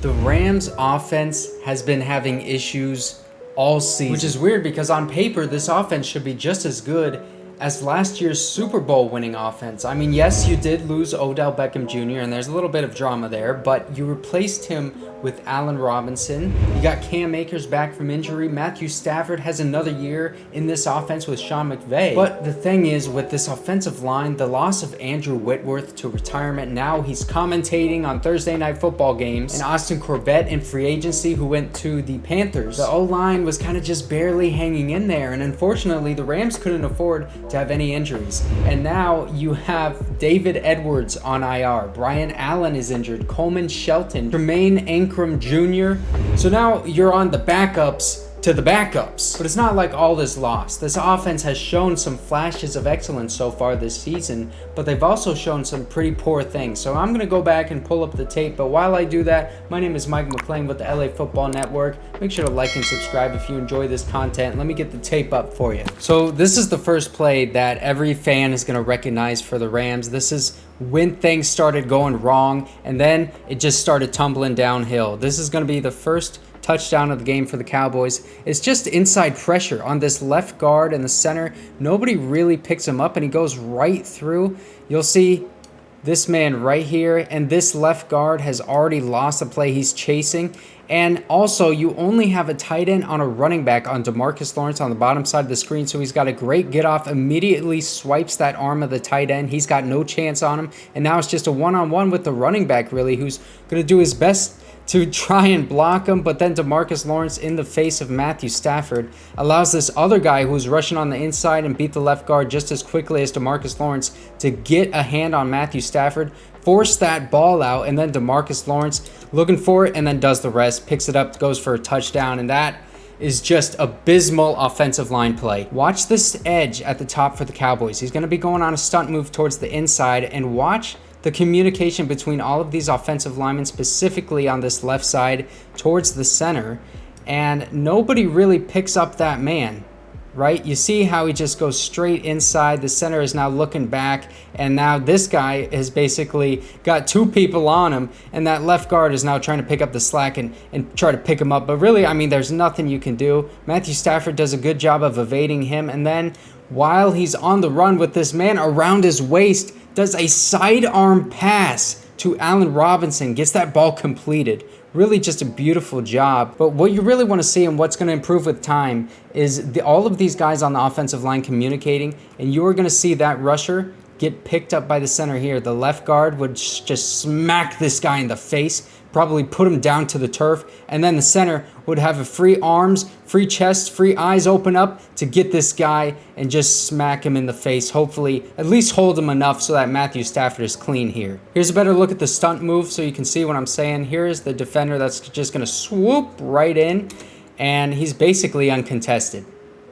The Rams offense has been having issues all season, which is weird because on paper this offense should be just as good as last year's Super Bowl winning offense. I mean, yes, you did lose Odell Beckham Jr. and there's a little bit of drama there, but you replaced him with Allen Robinson. You got Cam Akers back from injury. Matthew Stafford has another year in this offense with Sean McVay. But the thing is, with this offensive line, the loss of Andrew Whitworth to retirement, now he's commentating on Thursday night football games, and Austin Corbett in free agency who went to the Panthers. The O-line was kind of just barely hanging in there, and unfortunately the Rams couldn't afford to have any injuries. And now you have David Edwards on IR. Brian Allen is injured. Coleman Shelton. Tremaine Ankrum Jr. So now you're on the backups to the backups. But it's not like all is lost. This offense has shown some flashes of excellence so far this season, but they've also shown some pretty poor things. So I'm going to go back and pull up the tape. But while I do that, my name is Mike McLean with the LA Football Network. Make sure to like and subscribe if you enjoy this content. Let me get the tape up for you. So this is the first play that every fan is going to recognize for the Rams. This is when things started going wrong, and then it just started tumbling downhill. This is going to be the first touchdown of the game for the Cowboys. It's just inside pressure on this left guard in the center. Nobody really picks him up, and he goes right through. You'll see this man right here, and this left guard has already lost the play he's chasing. And also, you only have a tight end on a running back on DeMarcus Lawrence on the bottom side of the screen, so he's got a great get off, immediately swipes that arm of the tight end. He's got no chance on him, and now it's just a one-on-one with the running back, really, who's going to do his best to try and block him, but then DeMarcus Lawrence, in the face of Matthew Stafford, allows this other guy who's rushing on the inside and beat the left guard just as quickly as DeMarcus Lawrence to get a hand on Matthew Stafford, force that ball out, and then DeMarcus Lawrence looking for it and then does the rest, picks it up, goes for a touchdown, and that is just abysmal offensive line play. Watch this edge at the top for the Cowboys. He's going to be going on a stunt move towards the inside, and watch the communication between all of these offensive linemen, specifically on this left side towards the center, and nobody really picks up that man, right? You see how he just goes straight inside. The center is now looking back, and now this guy has basically got two people on him, and that left guard is now trying to pick up the slack and try to pick him up. But really, I mean, there's nothing you can do. Matthew Stafford does a good job of evading him, and then while he's on the run with this man around his waist, does a sidearm pass to Allen Robinson, gets that ball completed. Really just a beautiful job. But what you really want to see and what's going to improve with time is all of these guys on the offensive line communicating, and you are going to see that rusher get picked up by the center here. The left guard would just smack this guy in the face, probably put him down to the turf, and then the center would have a free arms, free chest, free eyes open up to get this guy and just smack him in the face. Hopefully, at least hold him enough so that Matthew Stafford is clean here. Here's a better look at the stunt move so you can see what I'm saying. Here is the defender that's just going to swoop right in, and he's basically uncontested.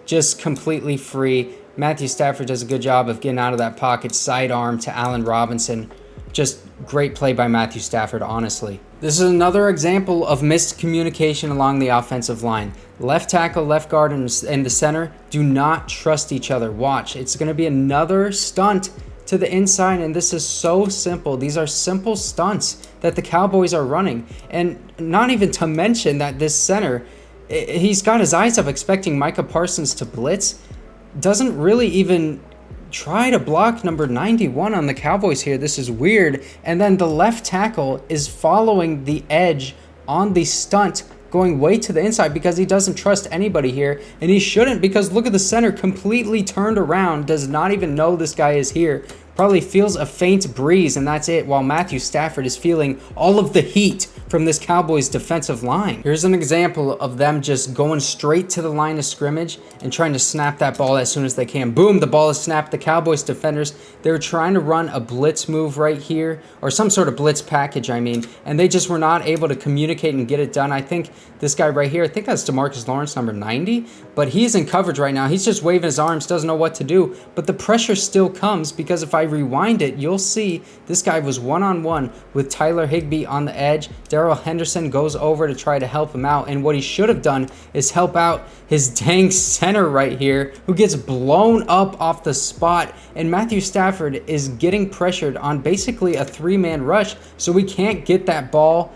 Just completely free. Matthew Stafford does a good job of getting out of that pocket, sidearm to Allen Robinson. Just great play by Matthew Stafford, honestly. This is another example of missed communication along the offensive line. Left tackle, left guard, and the center do not trust each other. Watch. It's going to be another stunt to the inside, and this is so simple. These are simple stunts that the Cowboys are running. And not even to mention that this center, he's got his eyes up expecting Micah Parsons to blitz. Doesn't really even try to block number 91 on the Cowboys here. This is weird. And then the left tackle is following the edge on the stunt, going way to the inside because he doesn't trust anybody here. And he shouldn't, because look at the center, completely turned around, does not even know this guy is here. Probably feels a faint breeze, and that's it, while Matthew Stafford is feeling all of the heat from this Cowboys defensive line. Here's an example of them just going straight to the line of scrimmage and trying to snap that ball as soon as they can. Boom, the ball is snapped. The Cowboys defenders, they were trying to run a blitz move right here, or some sort of blitz package, I mean, and they just were not able to communicate and get it done. I think this guy right here, I think that's DeMarcus Lawrence, number 90, but he's in coverage right now. He's just waving his arms, doesn't know what to do, but the pressure still comes because if I rewind it, you'll see this guy was one-on-one with Tyler Higbee on the edge. Darrell Henderson goes over to try to help him out, and what he should have done is help out his dang center right here, who gets blown up off the spot, and Matthew Stafford is getting pressured on basically a three-man rush, so we can't get that ball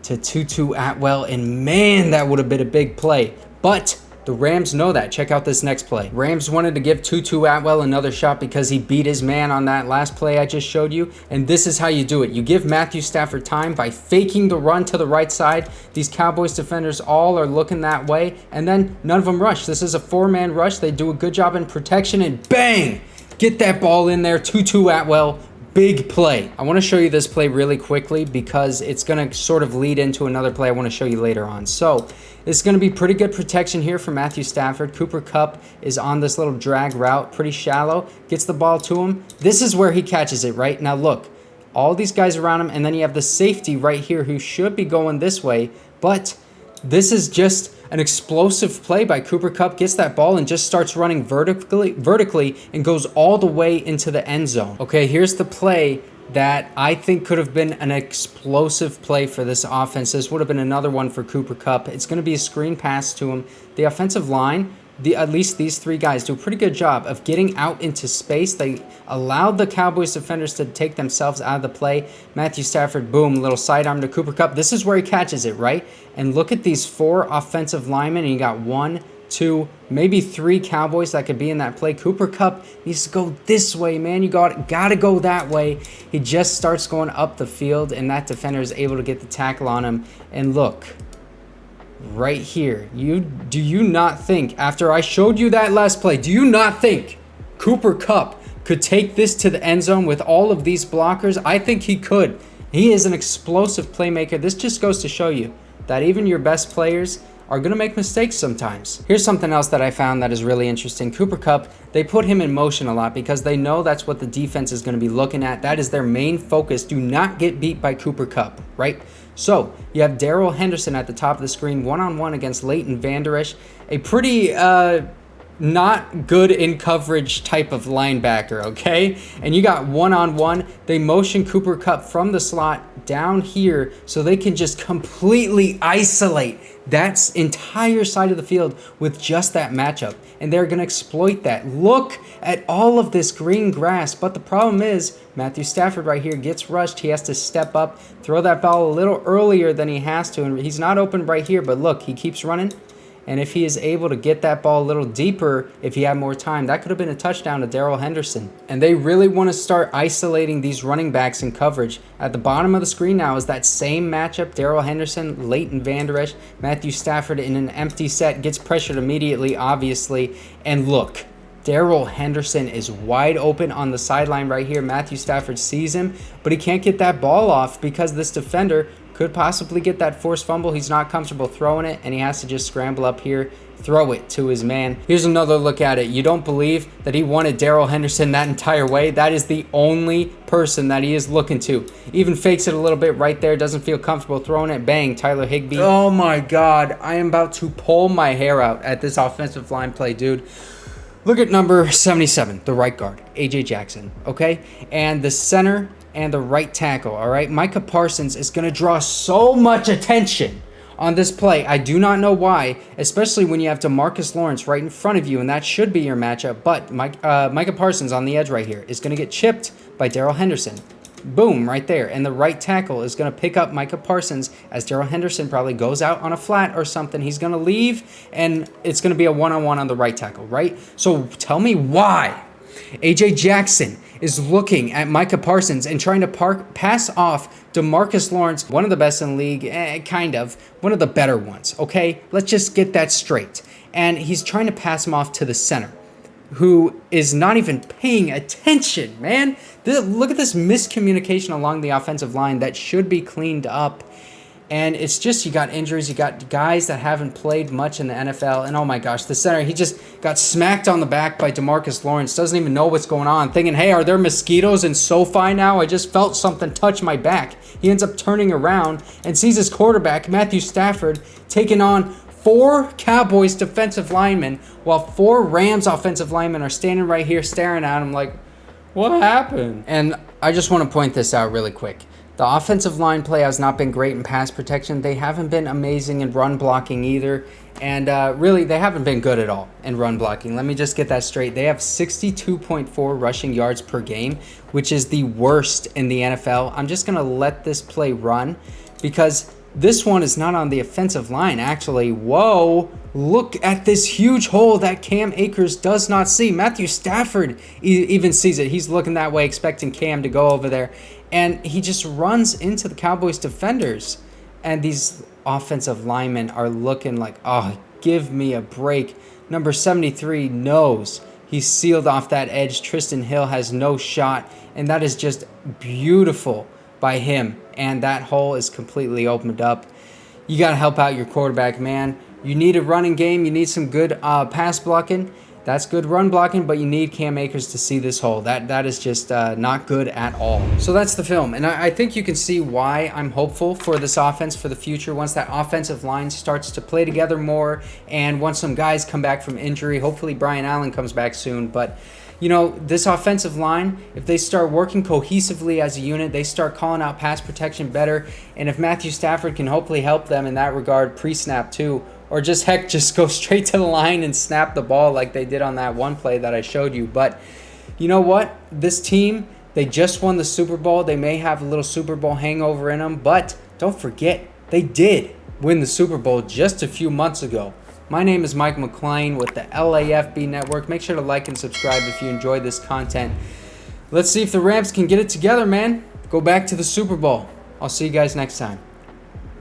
to TuTu Atwell, and man, that would have been a big play. But the Rams know that. Check out this next play. Rams wanted to give TuTu Atwell another shot because he beat his man on that last play I just showed you. And this is how you do it. You give Matthew Stafford time by faking the run to the right side. These Cowboys defenders all are looking that way. And then none of them rush. This is a 4-man rush. They do a good job in protection. And bang! Get that ball in there. TuTu Atwell. Big play. I want to show you this play really quickly because it's going to sort of lead into another play I want to show you later on. So it's going to be pretty good protection here for Matthew Stafford. Cooper Kupp is on this little drag route, pretty shallow, gets the ball to him. This is where he catches it, right? Now look, all these guys around him, and then you have the safety right here who should be going this way, but this is just an explosive play by Cooper Kupp. Gets that ball and just starts running vertically and goes all the way into the end zone. Okay, here's the play that I think could have been an explosive play for this offense. This would have been another one for Cooper Kupp. It's going to be a screen pass to him. The offensive line, at least these three guys, do a pretty good job of getting out into space. They allowed the Cowboys defenders to take themselves out of the play. Matthew Stafford, boom, little sidearm to Cooper Kupp. This is where he catches it, right? And look at these 4 offensive linemen, and you got 1, 2, maybe 3 Cowboys that could be in that play. Cooper Kupp needs to go this way, man. You gotta go that way. He just starts going up the field, and that defender is able to get the tackle on him. And look, right here, do you not think, after I showed you that last play, do you not think Cooper Kupp could take this to the end zone with all of these blockers? I think he could. He is an explosive playmaker. This just goes to show you that even your best players are going to make mistakes sometimes. Here's something else that I found that is really interesting. Cooper Kupp, they put him in motion a lot because they know that's what the defense is going to be looking at. That is their main focus. Do not get beat by Cooper Kupp, right? So you have Darrell Henderson at the top of the screen, one-on-one against Leighton Vander Esch, a pretty not good in coverage type of linebacker, okay? And you got one-on-one. They motion Cooper Kupp from the slot down here so they can just completely isolate that entire side of the field with just that matchup. And they're going to exploit that. Look at all of this green grass. But the problem is Matthew Stafford right here gets rushed. He has to step up, throw that ball a little earlier than he has to. And he's not open right here, but look, he keeps running. And if he is able to get that ball a little deeper, if he had more time, that could have been a touchdown to Darrell Henderson. And they really want to start isolating these running backs in coverage. At the bottom of the screen now is that same matchup. Darrell Henderson, Leighton Vander Esch, Matthew Stafford in an empty set, gets pressured immediately, obviously. And look, Darrell Henderson is wide open on the sideline right here. Matthew Stafford sees him, but he can't get that ball off because this defender could possibly get that forced fumble. He's not comfortable throwing it, and he has to just scramble up here, throw it to his man. Here's another look at it. You don't believe that he wanted Darrell Henderson that entire way? That is the only person that he is looking to. Even fakes it a little bit right there, doesn't feel comfortable throwing it. Bang, Tyler Higbee. Oh my God, I am about to pull my hair out at this offensive line play, dude. Look at number 77, the right guard, A.J. Jackson, okay? And the center and the right tackle, all right? Micah Parsons is going to draw so much attention on this play. I do not know why, especially when you have DeMarcus Lawrence right in front of you, and that should be your matchup. But Micah Parsons on the edge right here is going to get chipped by Darrell Henderson. Boom, right there. And the right tackle is going to pick up Micah Parsons as Darrell Henderson probably goes out on a flat or something. He's going to leave, and it's going to be a one-on-one on the right tackle, right? So tell me why A.J. Jackson is looking at Micah Parsons and trying to pass off DeMarcus Lawrence, one of the best in the league, kind of, one of the better ones, okay? Let's just get that straight. And he's trying to pass him off to the center, who is not even paying attention, man. Look at this miscommunication along the offensive line that should be cleaned up. And it's just, you got injuries, you got guys that haven't played much in the NFL, and oh my gosh, the center, he just got smacked on the back by DeMarcus Lawrence, doesn't even know what's going on, thinking, hey, are there mosquitoes in SoFi now? I just felt something touch my back. He ends up turning around and sees his quarterback, Matthew Stafford, taking on 4 Cowboys defensive linemen, while 4 Rams offensive linemen are standing right here staring at him like, what happened? And I just want to point this out really quick. The offensive line play has not been great in pass protection. They haven't been amazing in run blocking either. And really, they haven't been good at all in run blocking. Let me just get that straight. They have 62.4 rushing yards per game, which is the worst in the NFL. I'm just going to let this play run because This one is not on the offensive line, actually. Whoa, look at this huge hole that Cam Akers does not see. Matthew Stafford even sees it. He's looking that way, expecting Cam to go over there. And he just runs into the Cowboys defenders. And these offensive linemen are looking like, oh, give me a break. Number 73 knows he's sealed off that edge. Tristan Hill has no shot. And that is just beautiful by him. And that hole is completely opened up. You got to help out your quarterback, man. You need a running game. You need some good pass blocking. That's good run blocking, but you need Cam Akers to see this hole. That is just not good at all. So that's the film. And I think you can see why I'm hopeful for this offense for the future. Once that offensive line starts to play together more, and once some guys come back from injury, hopefully Brian Allen comes back soon. But you know, this offensive line, if they start working cohesively as a unit, they start calling out pass protection better, and if Matthew Stafford can hopefully help them in that regard pre-snap too, or just go straight to the line and snap the ball like they did on that one play that I showed you. But you know what? This team, they just won the Super Bowl. They may have a little Super Bowl hangover in them, but don't forget, they did win the Super Bowl just a few months ago. My name is Mike McClain with the LAFB Network. Make sure to like and subscribe if you enjoyed this content. Let's see if the Rams can get it together, man. Go back to the Super Bowl. I'll see you guys next time.